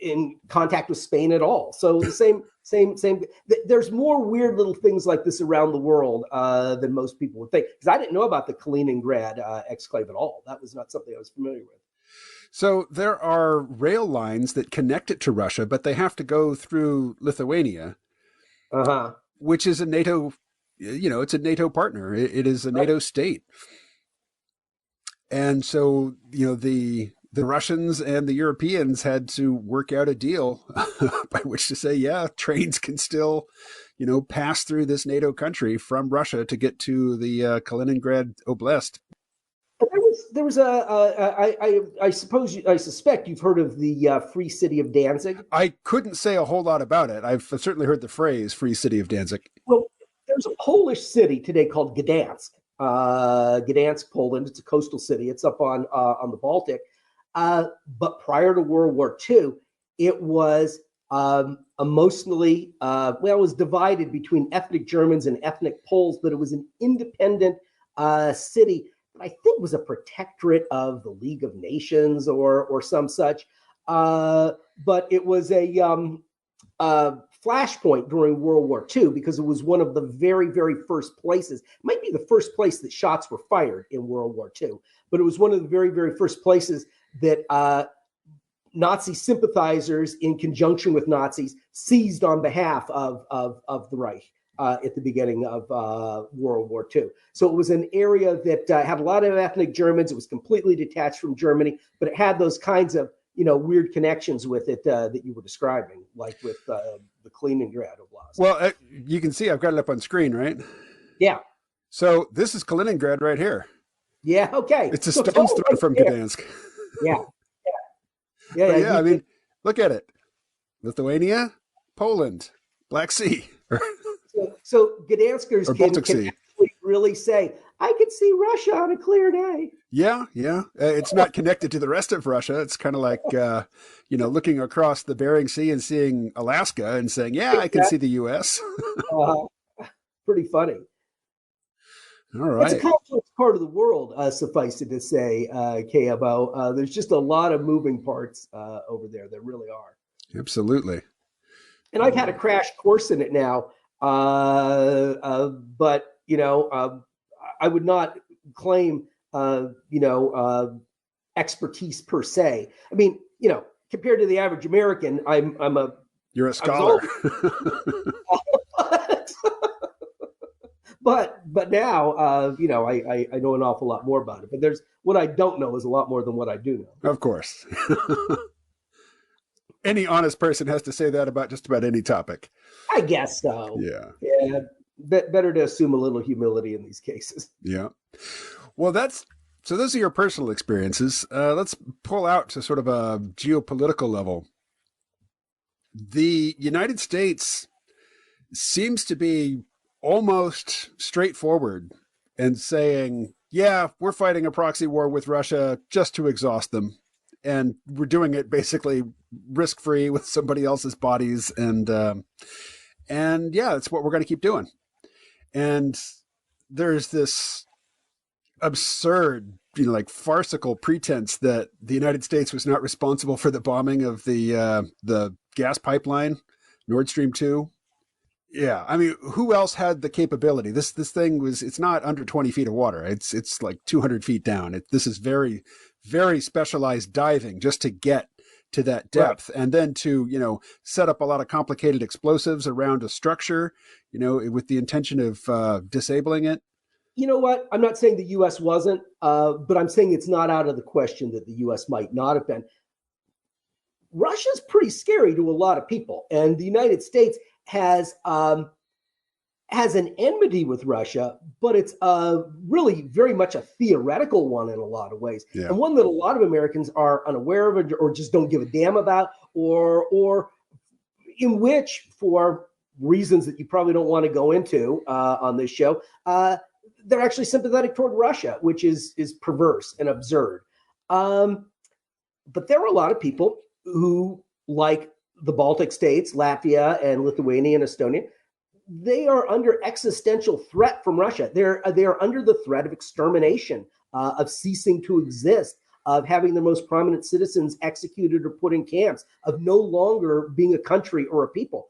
in contact with Spain at all. So the same. There's more weird little things like this around the world than most people would think. Because I didn't know about the Kaliningrad exclave at all. That was not something I was familiar with. So there are rail lines that connect it to Russia, but they have to go through Lithuania, which is a NATO, it's a NATO partner. It is a NATO state. And so, the Russians and the Europeans had to work out a deal by which to say, yeah, trains can still, pass through this NATO country from Russia to get to the Kaliningrad Oblast. I suspect you've heard of the Free City of Danzig. I couldn't say a whole lot about it. I've certainly heard the phrase Free City of Danzig. Well, there's a Polish city today called Gdansk. Gdansk, Poland. It's a coastal city. It's up on the Baltic. But prior to World War II, it was emotionally, it was divided between ethnic Germans and ethnic Poles, but it was an independent city that I think was a protectorate of the League of Nations or some such. But it was a flashpoint during World War II because it was one of the very, very first places. It might be the first place that shots were fired in World War II, but it was one of the very, very first places that Nazi sympathizers, in conjunction with Nazis, seized on behalf of the Reich at the beginning of World War II. So it was an area that had a lot of ethnic Germans. It was completely detached from Germany, but it had those kinds of weird connections with it that you were describing, like with the Kaliningrad Oblast. Well, you can see I've got it up on screen, right? Yeah. So this is Kaliningrad right here. Yeah. Okay. It's a stone's throw from Gdansk. Yeah. I mean, look at it. Lithuania, Poland, Black Sea. So Gdanskers can actually really say, I could see Russia on a clear day. Yeah. It's not connected to the rest of Russia. It's kind of like, looking across the Bering Sea and seeing Alaska and saying, yeah, I can see the U.S. Pretty funny. All right. It's a complex part of the world, suffice it to say, KMO. There's just a lot of moving parts over there. There really are. Absolutely. And I've had a crash course in it now. But, I would not claim, expertise per se. I mean, compared to the average American, You're a scholar. But now, I know an awful lot more about it. But there's what I don't know is a lot more than what I do know. Of course. Any honest person has to say that about just about any topic. I guess so. Yeah. Better to assume a little humility in these cases. Yeah. Well, so those are your personal experiences. Let's pull out to sort of a geopolitical level. The United States seems to be almost straightforward and saying, yeah, we're fighting a proxy war with Russia just to exhaust them. And we're doing it basically risk-free with somebody else's bodies. And yeah, that's what we're going to keep doing. And there's this absurd, farcical pretense that the United States was not responsible for the bombing of the gas pipeline, Nord Stream 2. Yeah, I mean, who else had the capability? This thing it's not under 20 feet of water. It's like 200 feet down. This is very, very specialized diving just to get to that depth. Right. And then to, set up a lot of complicated explosives around a structure, with the intention of disabling it. You know what? I'm not saying the U.S. wasn't, but I'm saying it's not out of the question that the U.S. might not have been. Russia's pretty scary to a lot of people, and the United States has an enmity with Russia, but it's really very much a theoretical one in a lot of ways, and one that a lot of Americans are unaware of or just don't give a damn about, or in which, for reasons that you probably don't want to go into on this show, they're actually sympathetic toward Russia, which is perverse and absurd. But there are a lot of people who, like the Baltic states, Latvia and Lithuania and Estonia, they are under existential threat from Russia. They are under the threat of extermination, of ceasing to exist, of having their most prominent citizens executed or put in camps, of no longer being a country or a people.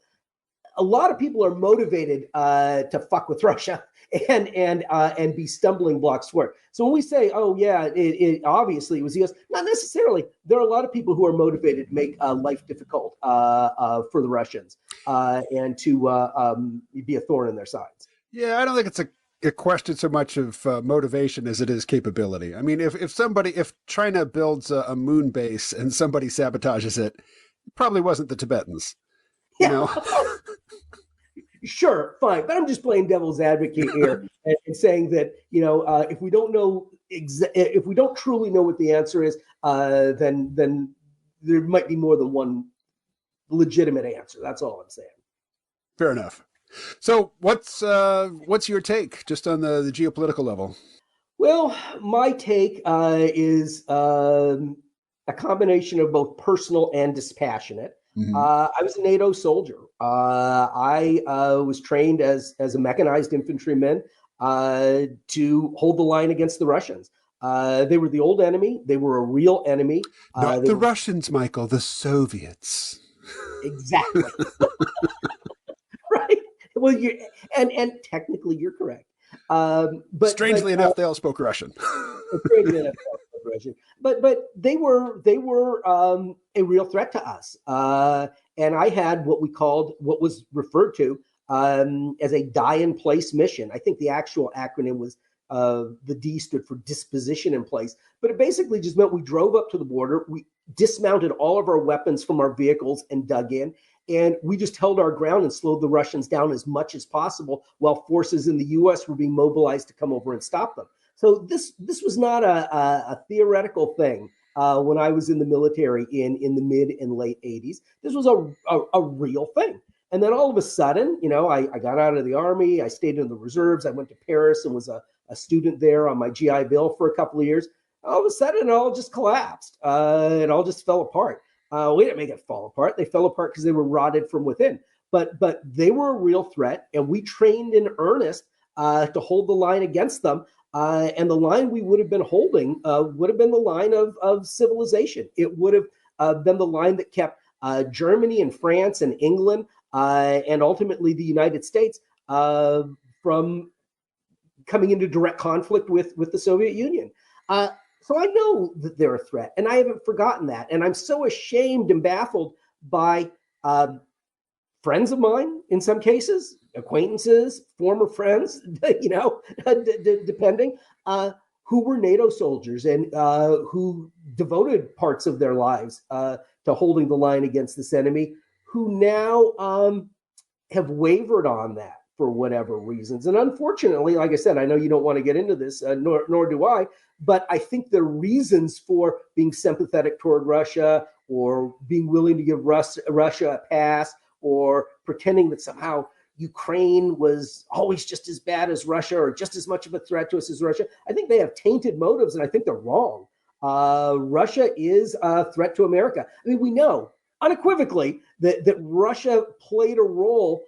A lot of people are motivated to fuck with Russia and be stumbling blocks for it. So when we say, oh yeah, it obviously was the U.S., not necessarily. There are a lot of people who are motivated to make life difficult for the Russians and to be a thorn in their sides. Yeah, I don't think it's a question so much of motivation as it is capability. I mean, if China builds a moon base and somebody sabotages it, it probably wasn't the Tibetans. You know? Sure, fine, but I'm just playing devil's advocate here and saying that if we don't know if we don't truly know what the answer is, then there might be more than one legitimate answer. That's all I'm saying. Fair enough. So what's your take just on the geopolitical level? Well, my take is a combination of both personal and dispassionate. Mm-hmm. I was a NATO soldier. I was trained as a mechanized infantryman to hold the line against the Russians. They were the old enemy. They were a real enemy. Not the Russians, Michael, the Soviets. Exactly. Right. Well, and technically you're correct. But strangely enough, they all spoke Russian. Strangely enough, they all spoke Russian. But they were a real threat to us. And I had what was referred to as a die in place mission. I think the actual acronym was the D stood for disposition in place. But it basically just meant we drove up to the border, we dismounted all of our weapons from our vehicles and dug in. And we just held our ground and slowed the Russians down as much as possible while forces in the U.S. were being mobilized to come over and stop them. So this was not a theoretical thing when I was in the military in the mid and late 80s. This was a real thing. And then all of a sudden, I got out of the Army. I stayed in the reserves. I went to Paris and was a student there on my GI Bill for a couple of years. All of a sudden, it all just collapsed. It all just fell apart. We didn't make it fall apart. They fell apart because they were rotted from within. But they were a real threat, and we trained in earnest to hold the line against them. And the line we would have been holding would have been the line of civilization. It would have been the line that kept Germany and France and England and ultimately the United States from coming into direct conflict with the Soviet Union. So I know that they're a threat, and I haven't forgotten that. And I'm so ashamed and baffled by friends of mine, in some cases, acquaintances, former friends, depending, who were NATO soldiers and who devoted parts of their lives to holding the line against this enemy, who now have wavered on that for whatever reasons. And unfortunately, like I said, I know you don't want to get into this, nor do I, but I think the reasons for being sympathetic toward Russia or being willing to give Russia a pass or pretending that somehow Ukraine was always just as bad as Russia or just as much of a threat to us as Russia, I think they have tainted motives, and I think they're wrong. Russia is a threat to America. I mean, we know unequivocally that Russia played a role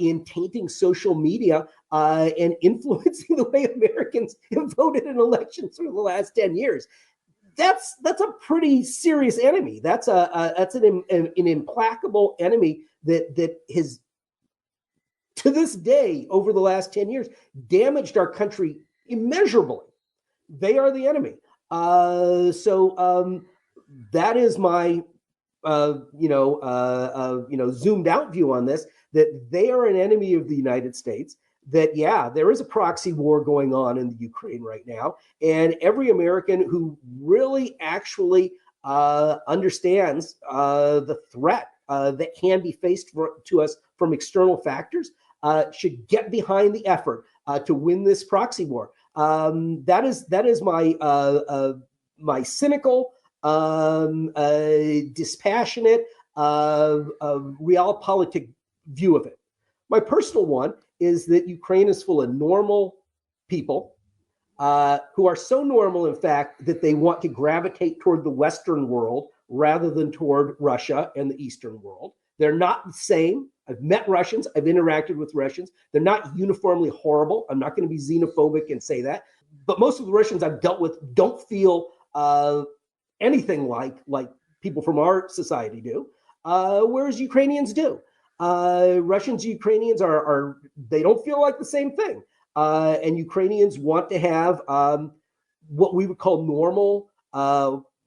in tainting social media and influencing the way Americans have voted in elections for the last 10 years. That's a pretty serious enemy. That's an implacable enemy that has, to this day, over the last 10 years, damaged our country immeasurably. They are the enemy. So that is my zoomed out view on this, that they are an enemy of the United States, that, yeah, there is a proxy war going on in the Ukraine right now. And every American who really actually understands the threat that can be faced to us from external factors should get behind the effort to win this proxy war. That is my cynical, dispassionate, realpolitik view of it. My personal one is that Ukraine is full of normal people who are so normal, in fact, that they want to gravitate toward the Western world rather than toward Russia and the Eastern world. They're not the same. I've met Russians. I've interacted with Russians. They're not uniformly horrible. I'm not going to be xenophobic and say that. But most of the Russians I've dealt with don't feel anything like people from our society do, whereas Ukrainians do. Russians, Ukrainians they don't feel like the same thing. And Ukrainians want to have what we would call normal,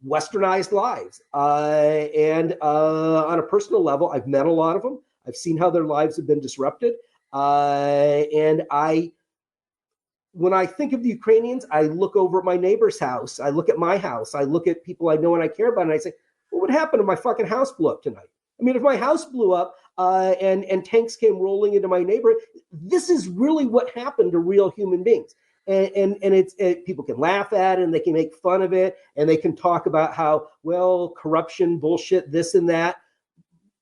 westernized lives. And on a personal level, I've met a lot of them. I've seen how their lives have been disrupted. And when I think of the Ukrainians, I look over at my neighbor's house. I look at my house. I look at people I know and I care about, and I say, what would happen if my fucking house blew up tonight? I mean, if my house blew up and tanks came rolling into my neighborhood, this is really what happened to real human beings. And people can laugh at it and they can make fun of it and they can talk about how, well, corruption, bullshit, this and that.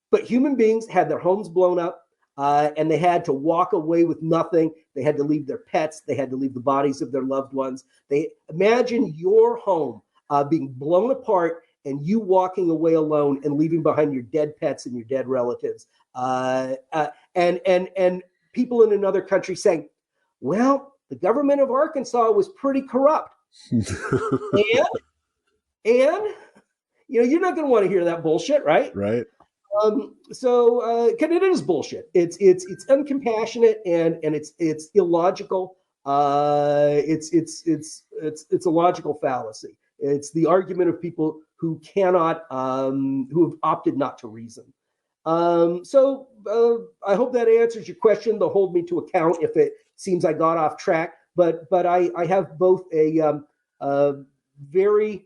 But human beings had their homes blown up and they had to walk away with nothing. They had to leave their pets. They had to leave the bodies of their loved ones. Imagine your home being blown apart and you walking away alone and leaving behind your dead pets and your dead relatives. And people in another country saying, well, the government of Arkansas was pretty corrupt. and you're not going to want to hear that bullshit, right? Right. So it is bullshit. It's uncompassionate and it's illogical. It's a logical fallacy. It's the argument of people who cannot, who have opted not to reason. So I hope that answers your question. They'll hold me to account if it seems I got off track. But I have both a very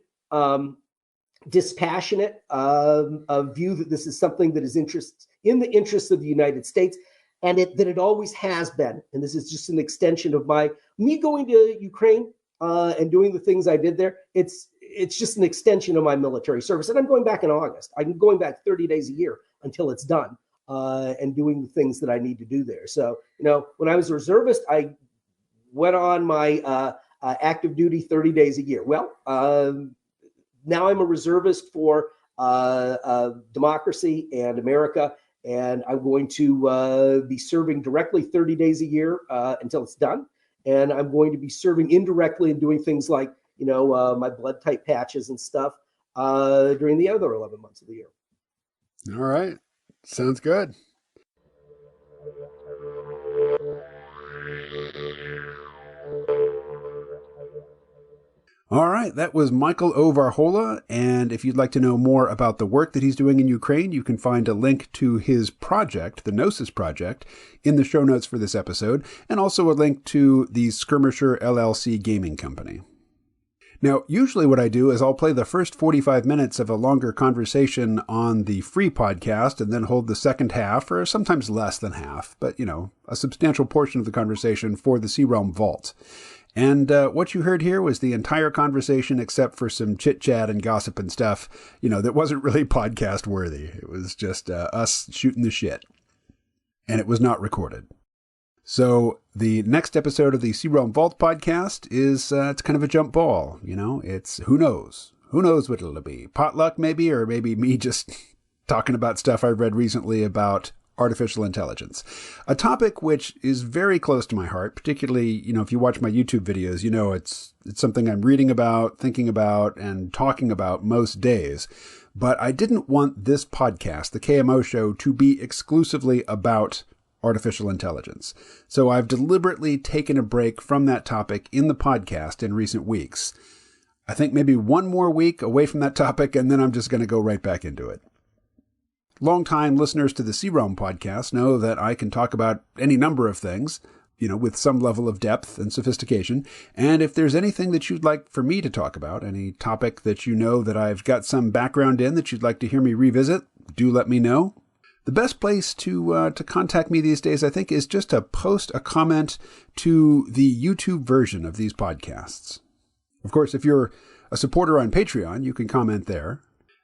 dispassionate view that this is something that is in the interests of the United States, and that it always has been. And this is just an extension of me going to Ukraine and doing the things I did there. It's just an extension of my military service. And I'm going back in August. I'm going back 30 days a year until it's done and doing the things that I need to do there. So, when I was a reservist, I went on my active duty 30 days a year. Well, now I'm a reservist for democracy and America, and I'm going to be serving directly 30 days a year until it's done. And I'm going to be serving indirectly and doing things like, my blood type patches and stuff during the other 11 months of the year. All right. Sounds good. All right, that was Michael O. Varhola, and if you'd like to know more about the work that he's doing in Ukraine, you can find a link to his project, the Gnosis Project, in the show notes for this episode, and also a link to the Skirmisher LLC gaming company. Now, usually what I do is I'll play the first 45 minutes of a longer conversation on the free podcast and then hold the second half, or sometimes less than half, but, a substantial portion of the conversation for the C-Realm Vault. And what you heard here was the entire conversation except for some chit-chat and gossip and stuff, that wasn't really podcast worthy. It was just us shooting the shit. And it was not recorded. So the next episode of the C-Realm Vault podcast is it's kind of a jump ball. It's who knows? Who knows what it'll be? Potluck maybe, or maybe me just talking about stuff I've read recently about artificial intelligence, a topic which is very close to my heart, particularly, if you watch my YouTube videos, it's something I'm reading about, thinking about, and talking about most days. But I didn't want this podcast, the KMO show, to be exclusively about artificial intelligence. So I've deliberately taken a break from that topic in the podcast in recent weeks. I think maybe one more week away from that topic, and then I'm just going to go right back into it. Longtime listeners to the C-Realm podcast know that I can talk about any number of things, with some level of depth and sophistication. And if there's anything that you'd like for me to talk about, any topic that that I've got some background in that you'd like to hear me revisit, do let me know. The best place to contact me these days, I think, is just to post a comment to the YouTube version of these podcasts. Of course, if you're a supporter on Patreon, you can comment there.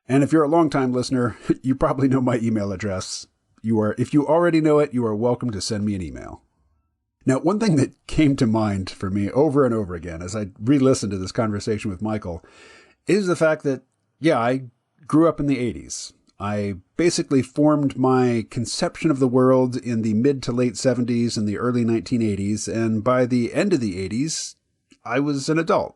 And if you're a longtime listener, you probably know my email address. If you already know it, you are welcome to send me an email. Now, one thing that came to mind for me over and over again as I re-listened to this conversation with Michael is the fact that, I grew up in the 80s. I basically formed my conception of the world in the mid to late 70s and the early 1980s, and by the end of the 80s, I was an adult.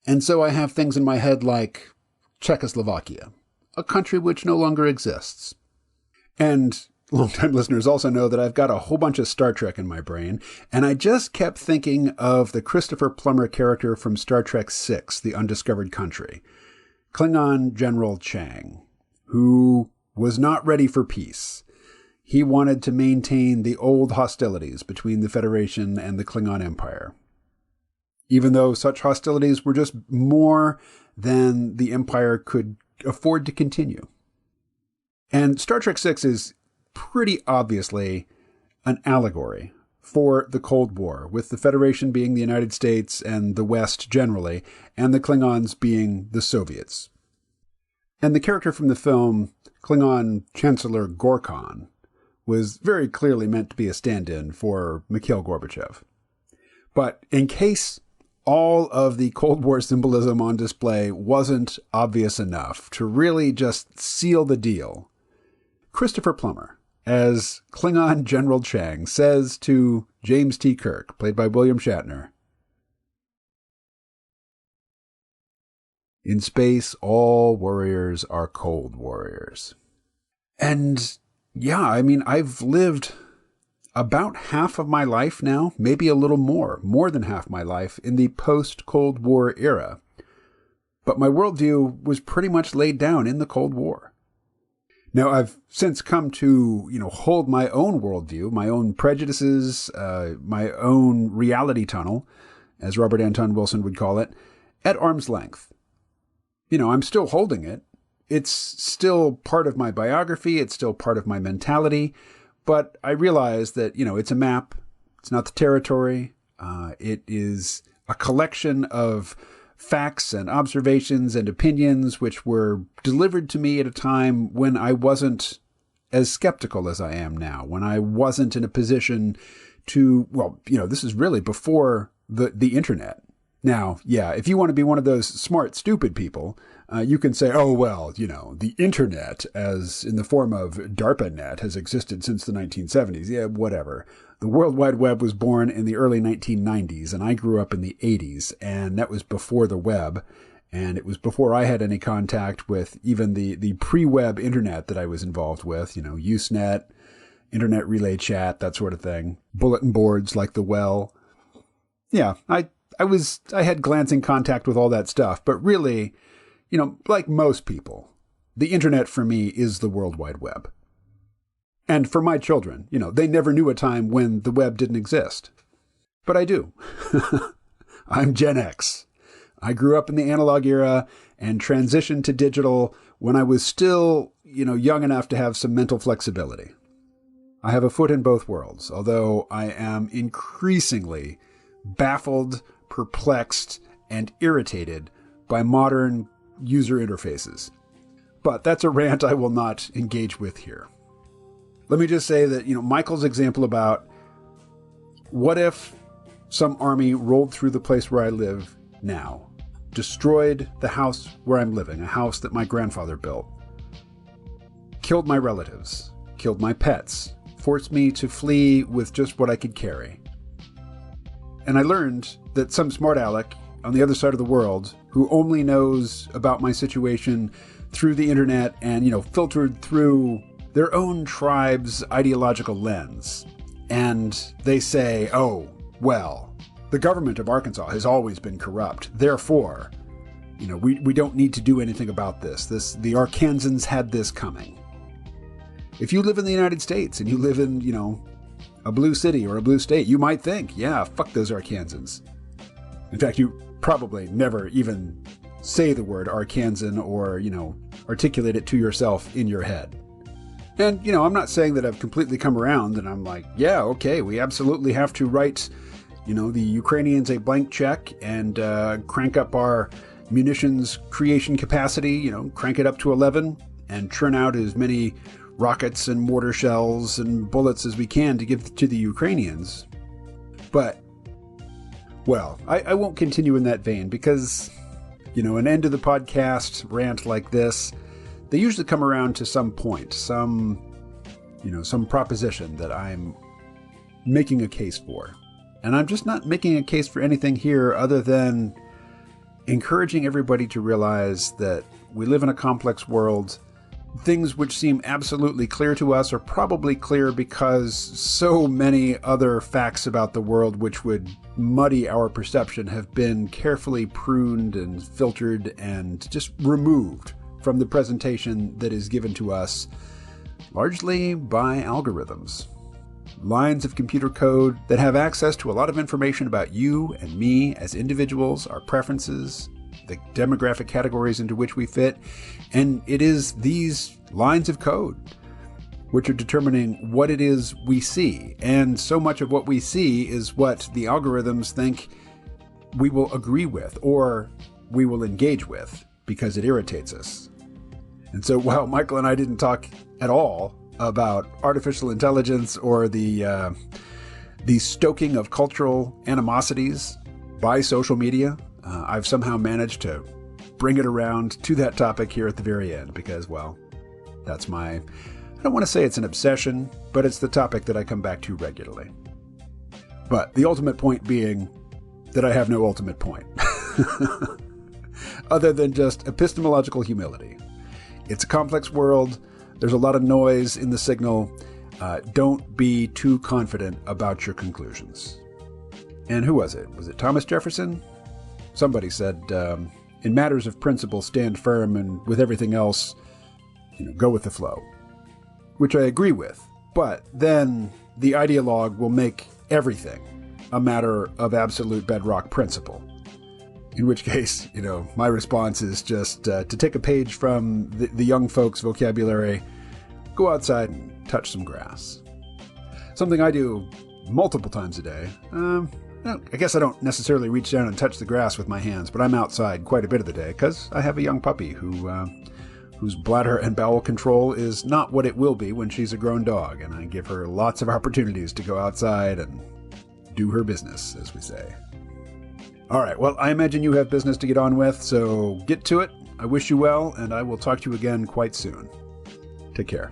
And so I have things in my head like Czechoslovakia, a country which no longer exists. And longtime listeners also know that I've got a whole bunch of Star Trek in my brain, and I just kept thinking of the Christopher Plummer character from Star Trek VI, The Undiscovered Country, Klingon General Chang, who was not ready for peace. He wanted to maintain the old hostilities between the Federation and the Klingon Empire, even though such hostilities were just more than the Empire could afford to continue. And Star Trek VI is pretty obviously an allegory for the Cold War, with the Federation being the United States and the West generally, and the Klingons being the Soviets. And the character from the film, Klingon Chancellor Gorkon, was very clearly meant to be a stand-in for Mikhail Gorbachev. But in case all of the Cold War symbolism on display wasn't obvious enough to really just seal the deal, Christopher Plummer, as Klingon General Chang, says to James T. Kirk, played by William Shatner, "In space, all warriors are cold warriors." And yeah, I mean, I've lived about half of my life now, maybe a little more than half my life, in the post-Cold War era. But my worldview was pretty much laid down in the Cold War. Now, I've since come to, hold my own worldview, my own prejudices, my own reality tunnel, as Robert Anton Wilson would call it, at arm's length. I'm still holding it. It's still part of my biography. It's still part of my mentality. But I realize that, it's a map. It's not the territory. It is a collection of facts and observations and opinions which were delivered to me at a time when I wasn't as skeptical as I am now, when I wasn't in a position to, this is really before the internet. Now, yeah, if you want to be one of those smart, stupid people, you can say, the internet, as in the form of DARPANet, has existed since the 1970s. Yeah, whatever. The World Wide Web was born in the early 1990s, and I grew up in the 80s, and that was before the web, and it was before I had any contact with even the pre-web internet that I was involved with, Usenet, Internet Relay Chat, that sort of thing, bulletin boards like the Well. Yeah, I had glancing contact with all that stuff, but really, like most people, the internet for me is the World Wide Web. And for my children, they never knew a time when the web didn't exist. But I do. I'm Gen X. I grew up in the analog era and transitioned to digital when I was still, young enough to have some mental flexibility. I have a foot in both worlds, although I am increasingly baffled, perplexed, and irritated by modern user interfaces. But that's a rant I will not engage with here. Let me just say that, Michael's example about what if some army rolled through the place where I live now, destroyed the house where I'm living, a house that my grandfather built, killed my relatives, killed my pets, forced me to flee with just what I could carry. And I learned that some smart aleck on the other side of the world, who only knows about my situation through the internet and, filtered through their own tribe's ideological lens. And they say, the government of Arkansas has always been corrupt. Therefore, we don't need to do anything about this. The Arkansans had this coming. If you live in the United States and you live in, a blue city or a blue state, you might think, yeah, fuck those Arkansans. In fact, you probably never even say the word Arkansan or, articulate it to yourself in your head. And, I'm not saying that I've completely come around and I'm like, yeah, okay, we absolutely have to write, the Ukrainians a blank check and crank up our munitions creation capacity, crank it up to 11 and churn out as many rockets and mortar shells and bullets as we can to give to the Ukrainians. But, I won't continue in that vein because, an end of the podcast rant like this they usually come around to some point, some proposition that I'm making a case for. And I'm just not making a case for anything here other than encouraging everybody to realize that we live in a complex world. Things which seem absolutely clear to us are probably clear because so many other facts about the world which would muddy our perception have been carefully pruned and filtered and just removed from the presentation that is given to us largely by algorithms. Lines of computer code that have access to a lot of information about you and me as individuals, our preferences, the demographic categories into which we fit, and it is these lines of code which are determining what it is we see. And so much of what we see is what the algorithms think we will agree with or we will engage with because it irritates us. And so while Michael and I didn't talk at all about artificial intelligence or the stoking of cultural animosities by social media, I've somehow managed to bring it around to that topic here at the very end because, well, that's I don't want to say it's an obsession, but it's the topic that I come back to regularly. But the ultimate point being that I have no ultimate point, other than just epistemological humility. It's a complex world. There's a lot of noise in the signal. Don't be too confident about your conclusions. And who was it? Was it Thomas Jefferson? Somebody said, in matters of principle, stand firm, and with everything else, go with the flow. Which I agree with. But then the ideologue will make everything a matter of absolute bedrock principle. In which case, my response is just to take a page from the young folks' vocabulary, go outside and touch some grass. Something I do multiple times a day. I guess I don't necessarily reach down and touch the grass with my hands, but I'm outside quite a bit of the day because I have a young puppy whose bladder and bowel control is not what it will be when she's a grown dog, and I give her lots of opportunities to go outside and do her business, as we say. All right, well, I imagine you have business to get on with, so get to it. I wish you well, and I will talk to you again quite soon. Take care.